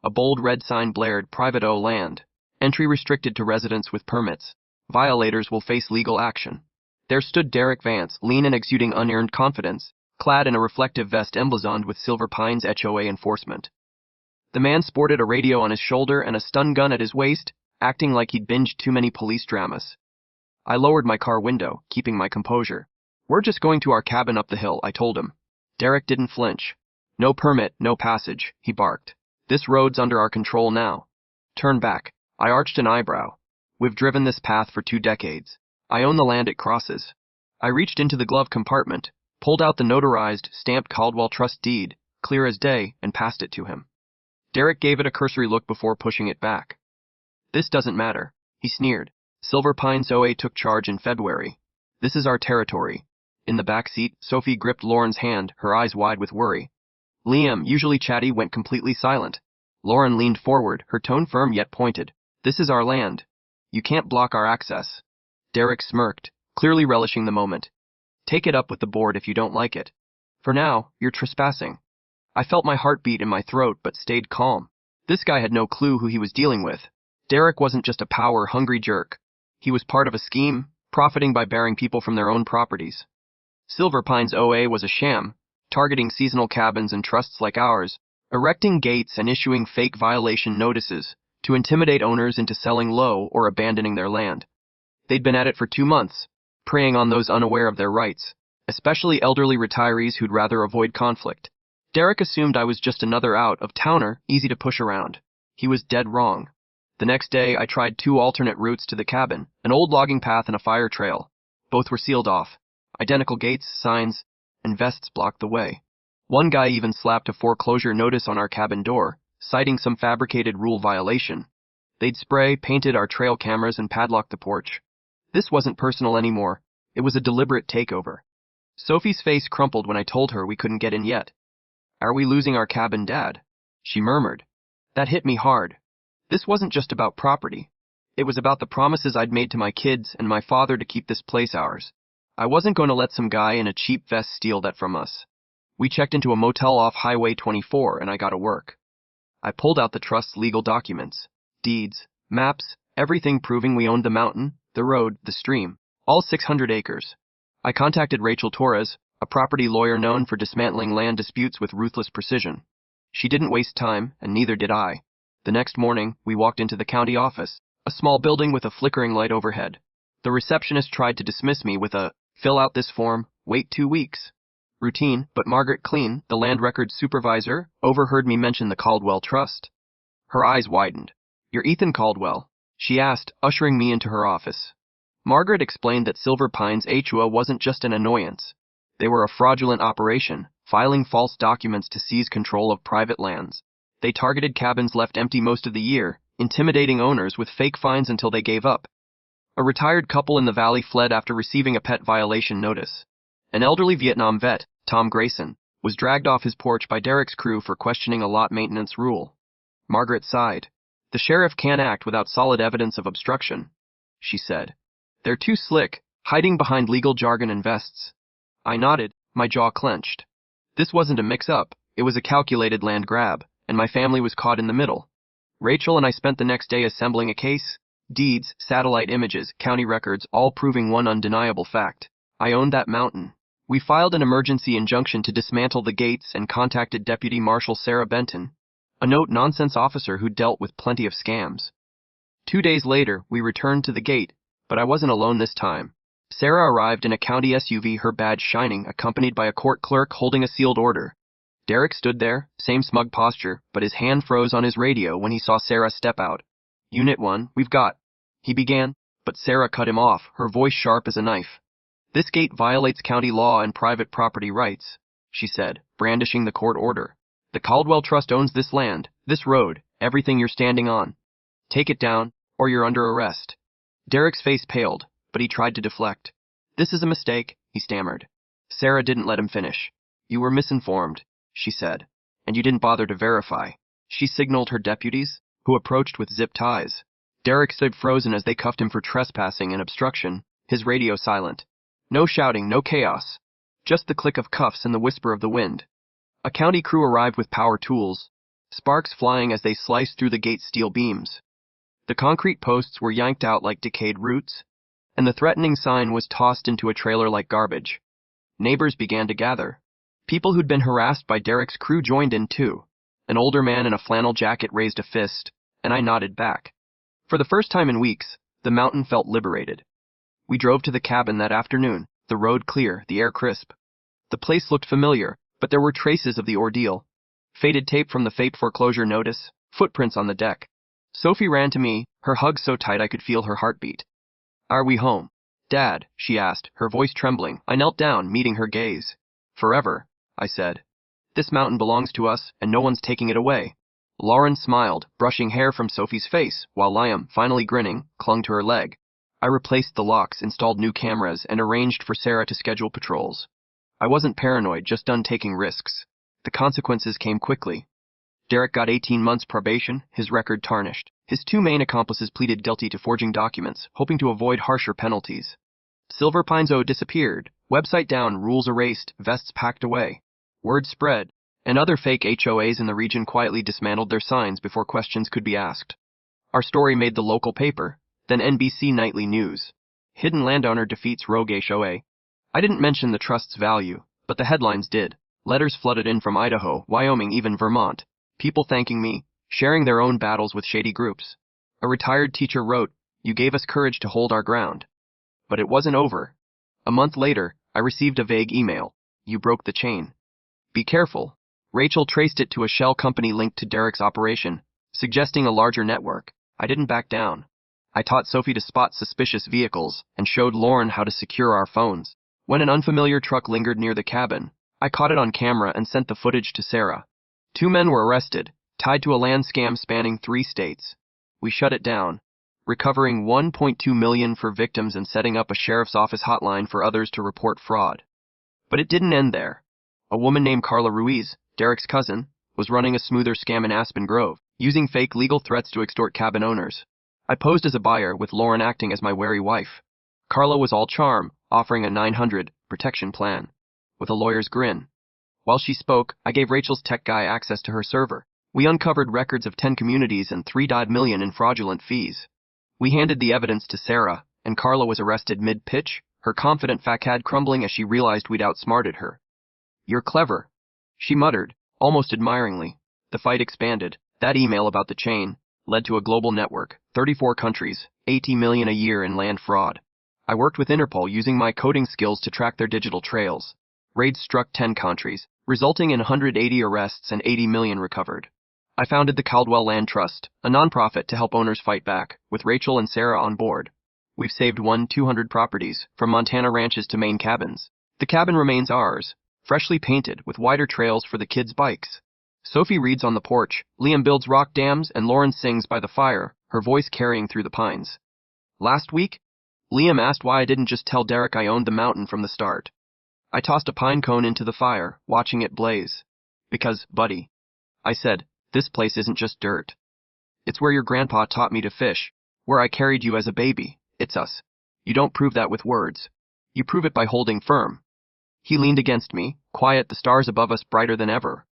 A bold red sign blared, "Private O land. Entry restricted to residents with permits. Violators will face legal action." There stood Derek Vance, lean and exuding unearned confidence, clad in a reflective vest emblazoned with Silver Pine's HOA enforcement. The man sported a radio on his shoulder and a stun gun at his waist, acting like he'd binged too many police dramas. I lowered my car window, keeping my composure. "We're just going to our cabin up the hill," I told him. Derek didn't flinch. "No permit, no passage," he barked. "This road's under our control now." "Turn back." I arched an eyebrow. "We've driven this path for 2 decades. I own the land it crosses." I reached into the glove compartment, pulled out the notarized, stamped Caldwell Trust deed, clear as day, and passed it to him. Derek gave it a cursory look before pushing it back. "This doesn't matter," he sneered. "Silver Pines OA took charge in February. This is our territory." In the back seat, Sophie gripped Lauren's hand, her eyes wide with worry. Liam, usually chatty, went completely silent. Lauren leaned forward, her tone firm yet pointed. "This is our land. You can't block our access." Derek smirked, clearly relishing the moment. "Take it up with the board if you don't like it. For now, you're trespassing." I felt my heart beat in my throat but stayed calm. This guy had no clue who he was dealing with. Derek wasn't just a power-hungry jerk. He was part of a scheme, profiting by barring people from their own properties. Silver Pines OA was a sham, targeting seasonal cabins and trusts like ours, erecting gates and issuing fake violation notices to intimidate owners into selling low or abandoning their land. They'd been at it for 2 months, preying on those unaware of their rights, especially elderly retirees who'd rather avoid conflict. Derek assumed I was just another out-of-towner, easy to push around. He was dead wrong. The next day, I tried 2 alternate routes to the cabin, an old logging path and a fire trail. Both were sealed off. Identical gates, signs, and vests blocked the way. One guy even slapped a foreclosure notice on our cabin door, citing some fabricated rule violation. They'd spray-painted our trail cameras and padlocked the porch. This wasn't personal anymore. It was a deliberate takeover. Sophie's face crumpled when I told her we couldn't get in yet. "Are we losing our cabin, Dad?" she murmured. That hit me hard. This wasn't just about property. It was about the promises I'd made to my kids and my father to keep this place ours. I wasn't going to let some guy in a cheap vest steal that from us. We checked into a motel off Highway 24 and I got to work. I pulled out the trust's legal documents, deeds, maps, everything proving we owned the mountain, the road, the stream, all 600 acres. I contacted Rachel Torres, a property lawyer known for dismantling land disputes with ruthless precision. She didn't waste time, and neither did I. The next morning, we walked into the county office, a small building with a flickering light overhead. The receptionist tried to dismiss me with a, "Fill out this form, wait 2 weeks." Routine, but Margaret Clean, the land records supervisor, overheard me mention the Caldwell Trust. Her eyes widened. "You're Ethan Caldwell?" she asked, ushering me into her office. Margaret explained that Silver Pines HOA wasn't just an annoyance. They were a fraudulent operation, filing false documents to seize control of private lands. They targeted cabins left empty most of the year, intimidating owners with fake fines until they gave up. A retired couple in the valley fled after receiving a pet violation notice. An elderly Vietnam vet, Tom Grayson, was dragged off his porch by Derek's crew for questioning a lot maintenance rule. Margaret sighed. "The sheriff can't act without solid evidence of obstruction," she said. "They're too slick, hiding behind legal jargon and vests." I nodded, my jaw clenched. This wasn't a mix-up, it was a calculated land grab, and my family was caught in the middle. Rachel and I spent the next day assembling a case, deeds, satellite images, county records, all proving one undeniable fact. I owned that mountain. We filed an emergency injunction to dismantle the gates and contacted Deputy Marshal Sarah Benton, a no-nonsense officer who dealt with plenty of scams. 2 days later, we returned to the gate, but I wasn't alone this time. Sarah arrived in a county SUV, her badge shining, accompanied by a court clerk holding a sealed order. Derek stood there, same smug posture, but his hand froze on his radio when he saw Sarah step out. "Unit 1, we've got," he began, but Sarah cut him off, her voice sharp as a knife. "This gate violates county law and private property rights," she said, brandishing the court order. "The Caldwell Trust owns this land, this road, everything you're standing on. Take it down, or you're under arrest." Derek's face paled, but he tried to deflect. "This is a mistake," he stammered. Sarah didn't let him finish. "You were misinformed," she said, "and you didn't bother to verify." She signaled her deputies, who approached with zip ties. Derek stood frozen as they cuffed him for trespassing and obstruction, his radio silent. No shouting, no chaos. Just the click of cuffs and the whisper of the wind. A county crew arrived with power tools, sparks flying as they sliced through the gate's steel beams. The concrete posts were yanked out like decayed roots, and the threatening sign was tossed into a trailer like garbage. Neighbors began to gather. People who'd been harassed by Derek's crew joined in too. An older man in a flannel jacket raised a fist, and I nodded back. For the first time in weeks, the mountain felt liberated. We drove to the cabin that afternoon, the road clear, the air crisp. The place looked familiar, but there were traces of the ordeal. Faded tape from the fake foreclosure notice, footprints on the deck. Sophie ran to me, her hug so tight I could feel her heartbeat. "Are we home, Dad?" she asked, her voice trembling. I knelt down, meeting her gaze. "Forever," I said. "This mountain belongs to us, and no one's taking it away." Lauren smiled, brushing hair from Sophie's face, while Liam, finally grinning, clung to her leg. I replaced the locks, installed new cameras, and arranged for Sarah to schedule patrols. I wasn't paranoid, just done taking risks. The consequences came quickly. Derek got 18 months probation, his record tarnished. His two main accomplices pleaded guilty to forging documents, hoping to avoid harsher penalties. Silver Pine's O disappeared, website down, rules erased, vests packed away. Word spread, and other fake HOAs in the region quietly dismantled their signs before questions could be asked. Our story made the local paper, then NBC Nightly News. Hidden landowner defeats rogue HOA. I didn't mention the trust's value, but the headlines did. Letters flooded in from Idaho, Wyoming, even Vermont. People thanking me, sharing their own battles with shady groups. A retired teacher wrote, "You gave us courage to hold our ground." But it wasn't over. A month later, I received a vague email. "You broke the chain. Be careful." Rachel traced it to a shell company linked to Derek's operation, suggesting a larger network. I didn't back down. I taught Sophie to spot suspicious vehicles and showed Lauren how to secure our phones. When an unfamiliar truck lingered near the cabin, I caught it on camera and sent the footage to Sarah. 2 men were arrested, tied to a land scam spanning 3 states. We shut it down, recovering $1.2 million for victims and setting up a sheriff's office hotline for others to report fraud. But it didn't end there. A woman named Carla Ruiz, Derek's cousin, was running a smoother scam in Aspen Grove, using fake legal threats to extort cabin owners. I posed as a buyer, with Lauren acting as my wary wife. Carla was all charm, offering a $900 protection plan, with a lawyer's grin. While she spoke, I gave Rachel's tech guy access to her server. We uncovered records of 10 communities and $3 million in fraudulent fees. We handed the evidence to Sarah, and Carla was arrested mid-pitch, her confident facade crumbling as she realized we'd outsmarted her. "You're clever," she muttered, almost admiringly. The fight expanded. That email about the chain led to a global network, 34 countries, $80 million a year in land fraud. I worked with Interpol using my coding skills to track their digital trails. Raids struck 10 countries, resulting in 180 arrests and $80 million recovered. I founded the Caldwell Land Trust, a nonprofit to help owners fight back, with Rachel and Sarah on board. We've saved 200 properties, from Montana ranches to Maine cabins. The cabin remains ours, freshly painted with wider trails for the kids' bikes. Sophie reads on the porch, Liam builds rock dams, and Lauren sings by the fire, her voice carrying through the pines. Last week, Liam asked why I didn't just tell Derek I owned the mountain from the start. I tossed a pine cone into the fire, watching it blaze. "Because, buddy," I said, "this place isn't just dirt. It's where your grandpa taught me to fish, where I carried you as a baby. It's us. You don't prove that with words. You prove it by holding firm." He leaned against me, quiet, the stars above us brighter than ever.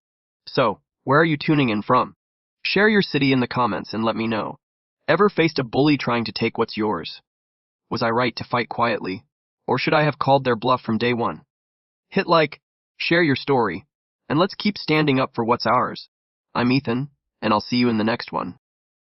"So, where are you tuning in from? Share your city in the comments and let me know. Ever faced a bully trying to take what's yours? Was I right to fight quietly, or should I have called their bluff from day one? Hit like, share your story, and let's keep standing up for what's ours. I'm Ethan, and I'll see you in the next one."